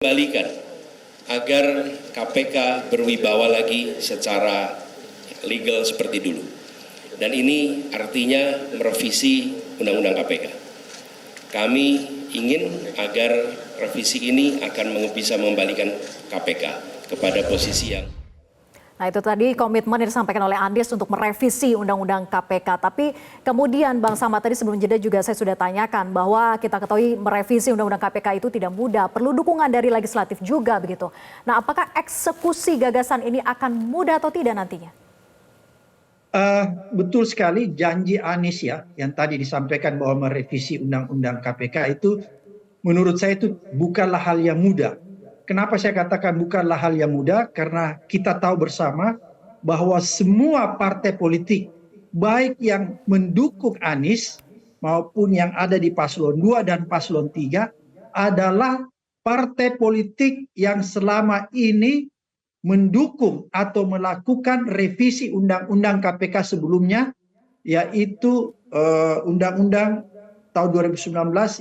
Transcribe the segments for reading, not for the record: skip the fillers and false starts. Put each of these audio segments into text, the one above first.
Balikan agar KPK berwibawa lagi secara legal seperti dulu. Dan ini artinya merevisi Undang-Undang KPK. Kami ingin agar revisi ini akan bisa membalikan KPK kepada posisi yang... Nah, itu tadi komitmen yang disampaikan oleh Andis untuk merevisi Undang-Undang KPK. Tapi kemudian Bang Samad tadi sebelum jeda juga saya sudah tanyakan bahwa kita ketahui merevisi Undang-Undang KPK itu tidak mudah. Perlu dukungan dari legislatif juga begitu. Nah, apakah eksekusi gagasan ini akan mudah atau tidak nantinya? Betul sekali janji Anies ya yang tadi disampaikan bahwa merevisi Undang-Undang KPK itu menurut saya itu bukanlah hal yang mudah. Kenapa saya katakan bukanlah hal yang mudah? Karena kita tahu bersama bahwa semua partai politik, baik yang mendukung Anies maupun yang ada di Paslon 2 dan Paslon 3, adalah partai politik yang selama ini mendukung atau melakukan revisi Undang-Undang KPK sebelumnya, yaitu Undang-Undang tahun 2019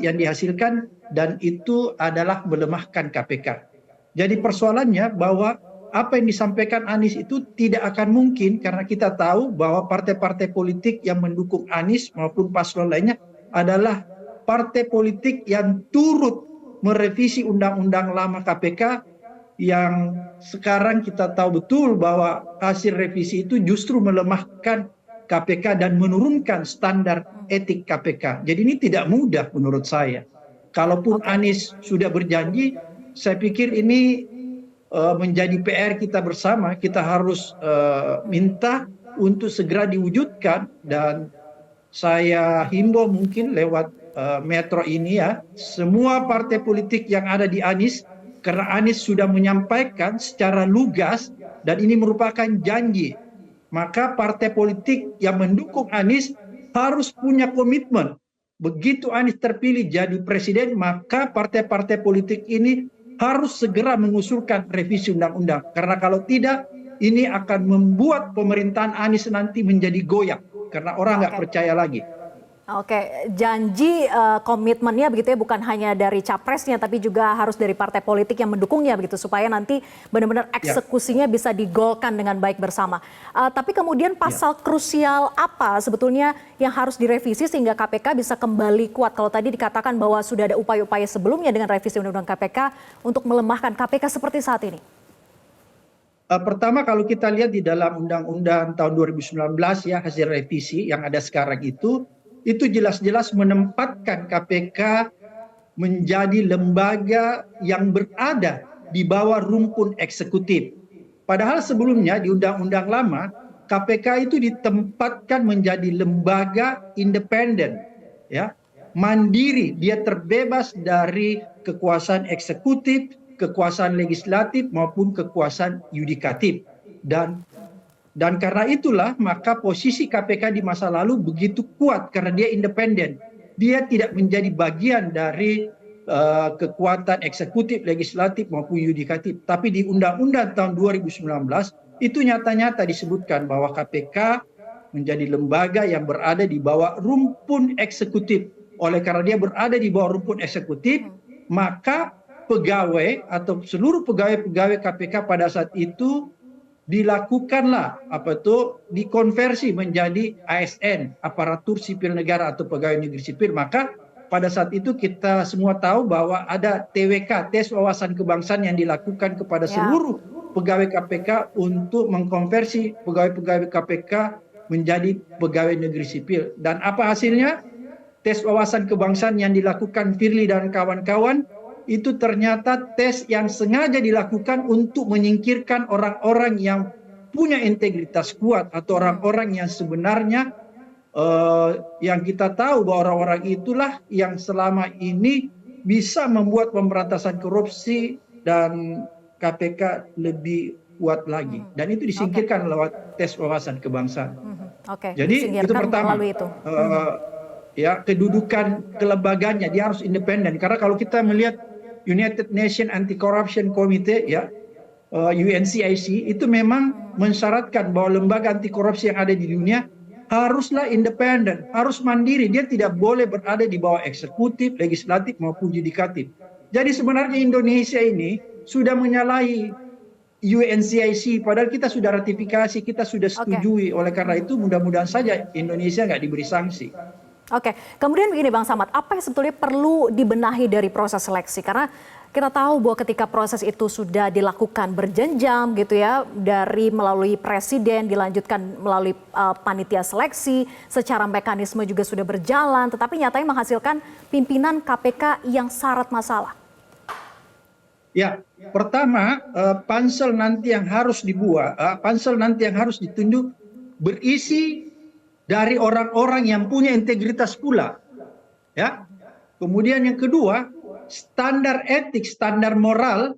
yang dihasilkan, dan itu adalah melemahkan KPK. Jadi persoalannya bahwa apa yang disampaikan Anies itu tidak akan mungkin, karena kita tahu bahwa partai-partai politik yang mendukung Anies maupun paslon lainnya adalah partai politik yang turut merevisi undang-undang lama KPK, yang sekarang kita tahu betul bahwa hasil revisi itu justru melemahkan KPK dan menurunkan standar etik KPK. Jadi ini tidak mudah menurut saya. Kalaupun Anies sudah berjanji, saya pikir ini menjadi PR kita bersama. Kita harus minta untuk segera diwujudkan, dan saya himbau mungkin lewat Metro ini ya, semua partai politik yang ada di Anies, karena Anies sudah menyampaikan secara lugas dan ini merupakan janji, maka partai politik yang mendukung Anies harus punya komitmen. Begitu Anies terpilih jadi presiden, maka partai-partai politik ini harus segera mengusulkan revisi undang-undang. Karena kalau tidak, ini akan membuat pemerintahan Anies nanti menjadi goyah, karena orang nggak percaya lagi. Oke, janji komitmennya begitu ya, bukan hanya dari capresnya tapi juga harus dari partai politik yang mendukungnya begitu, supaya nanti benar-benar eksekusinya bisa digolkan dengan baik bersama. Tapi kemudian pasal krusial apa sebetulnya yang harus direvisi sehingga KPK bisa kembali kuat? Kalau tadi dikatakan bahwa sudah ada upaya-upaya sebelumnya dengan revisi Undang-Undang KPK untuk melemahkan KPK seperti saat ini. Pertama, kalau kita lihat di dalam Undang-Undang tahun 2019 ya, hasil revisi yang ada sekarang itu jelas-jelas menempatkan KPK menjadi lembaga yang berada di bawah rumpun eksekutif. Padahal sebelumnya di undang-undang lama, KPK itu ditempatkan menjadi lembaga independen, ya, mandiri, dia terbebas dari kekuasaan eksekutif, kekuasaan legislatif maupun kekuasaan yudikatif. Dan karena itulah maka posisi KPK di masa lalu begitu kuat karena dia independen. Dia tidak menjadi bagian dari kekuatan eksekutif, legislatif maupun yudikatif. Tapi di Undang-Undang tahun 2019 itu nyata-nyata disebutkan bahwa KPK menjadi lembaga yang berada di bawah rumpun eksekutif. Oleh karena dia berada di bawah rumpun eksekutif, maka pegawai atau seluruh pegawai-pegawai KPK pada saat itu dilakukanlah dikonversi menjadi ASN, aparatur sipil negara atau pegawai negeri sipil. Maka pada saat itu kita semua tahu bahwa ada TWK, tes wawasan kebangsaan, yang dilakukan kepada seluruh pegawai KPK untuk mengkonversi pegawai-pegawai KPK menjadi pegawai negeri sipil. Dan apa hasilnya? Tes wawasan kebangsaan yang dilakukan Firly dan kawan-kawan itu ternyata tes yang sengaja dilakukan untuk menyingkirkan orang-orang yang punya integritas kuat atau orang-orang yang sebenarnya yang kita tahu bahwa orang-orang itulah yang selama ini bisa membuat pemberantasan korupsi dan KPK lebih kuat lagi. Dan itu disingkirkan lewat tes wawasan kebangsaan. Jadi itu pertama. Ya, kedudukan kelembagaannya, dia harus independen. Karena kalau kita melihat United Nations Anti-Corruption Committee, ya, UNCIC, itu memang mensyaratkan bahwa lembaga anti korupsi yang ada di dunia haruslah independen, harus mandiri. Dia tidak boleh berada di bawah eksekutif, legislatif maupun yudikatif. Jadi sebenarnya Indonesia ini sudah menyalahi UNCIC, padahal kita sudah ratifikasi, kita sudah setujui. Oleh karena itu mudah-mudahan saja Indonesia nggak diberi sanksi. Oke, kemudian begini Bang Samad, apa yang sebetulnya perlu dibenahi dari proses seleksi? Karena kita tahu bahwa ketika proses itu sudah dilakukan berjenjang gitu ya, dari melalui presiden, dilanjutkan melalui panitia seleksi, secara mekanisme juga sudah berjalan, tetapi nyatanya menghasilkan pimpinan KPK yang syarat masalah. Ya, pertama pansel nanti yang harus dibuat, pansel nanti yang harus ditunjuk berisi dari orang-orang yang punya integritas pula. Ya. Kemudian yang kedua, standar etik, standar moral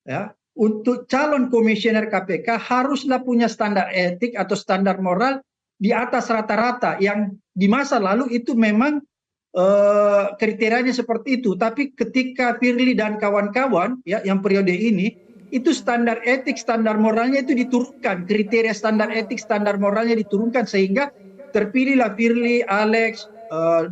ya, untuk calon komisioner KPK haruslah punya standar etik atau standar moral di atas rata-rata yang di masa lalu itu memang kriterianya seperti itu. Tapi ketika Firly dan kawan-kawan ya yang periode ini itu standar etik, standar moralnya itu diturunkan, kriteria standar etik, standar moralnya diturunkan sehingga terpilihlah Firly, Alex,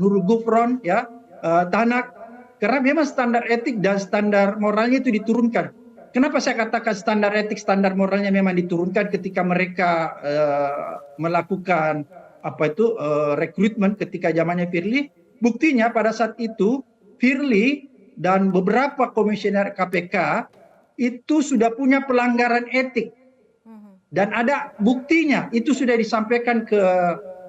Nurul Gufron, ya, Tanak, karena memang standar etik dan standar moralnya itu diturunkan. Kenapa saya katakan standar etik, standar moralnya memang diturunkan ketika mereka melakukan rekrutmen ketika zamannya Firly? Buktinya pada saat itu Firly dan beberapa komisioner KPK itu sudah punya pelanggaran etik dan ada buktinya, itu sudah disampaikan ke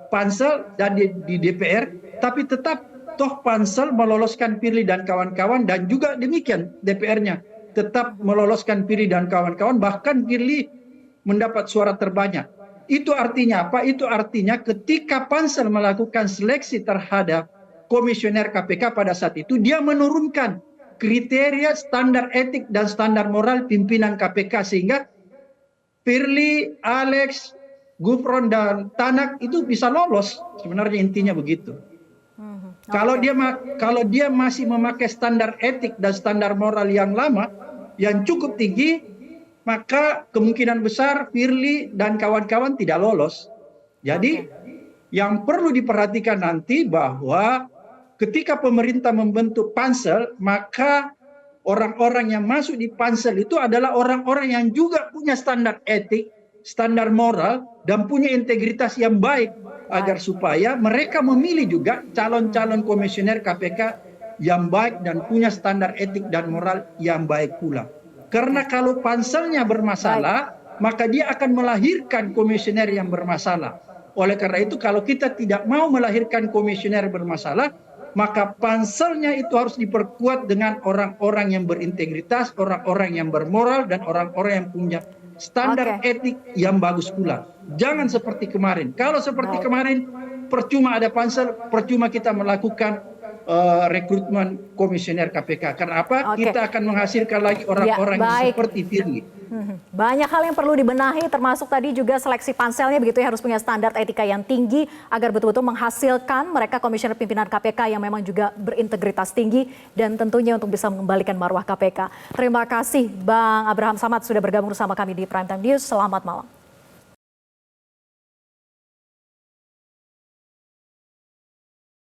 pansel dan di DPR, tapi tetap toh pansel meloloskan Firly dan kawan-kawan dan juga demikian DPR-nya tetap meloloskan Firly dan kawan-kawan, bahkan Firly mendapat suara terbanyak. Itu artinya apa? Itu artinya ketika pansel melakukan seleksi terhadap komisioner KPK pada saat itu, dia menurunkan kriteria standar etik dan standar moral pimpinan KPK sehingga Firly, Alex, Gufron dan Tanak itu bisa lolos. Sebenarnya intinya begitu. Kalau dia masih memakai standar etik dan standar moral yang lama, yang cukup tinggi, maka kemungkinan besar Firly dan kawan-kawan tidak lolos. Jadi yang perlu diperhatikan nanti bahwa ketika pemerintah membentuk pansel, maka orang-orang yang masuk di pansel itu adalah orang-orang yang juga punya standar etik, standar moral, dan punya integritas yang baik agar supaya mereka memilih juga calon-calon komisioner KPK yang baik dan punya standar etik dan moral yang baik pula. Karena kalau panselnya bermasalah, maka dia akan melahirkan komisioner yang bermasalah. Oleh karena itu kalau kita tidak mau melahirkan komisioner bermasalah, maka panselnya itu harus diperkuat dengan orang-orang yang berintegritas, orang-orang yang bermoral, dan orang-orang yang punya standar etik yang bagus pula. Jangan seperti kemarin. Kalau seperti kemarin, percuma ada pansel, percuma kita melakukan rekrutmen komisioner KPK. Karena apa? Kita akan menghasilkan lagi orang-orang yang seperti Firly. Banyak hal yang perlu dibenahi, termasuk tadi juga seleksi panselnya begitu ya, harus punya standar etika yang tinggi agar betul-betul menghasilkan mereka komisioner pimpinan KPK yang memang juga berintegritas tinggi dan tentunya untuk bisa mengembalikan marwah KPK. Terima kasih Bang Abraham Samad sudah bergabung bersama kami di Prime Time News. Selamat malam.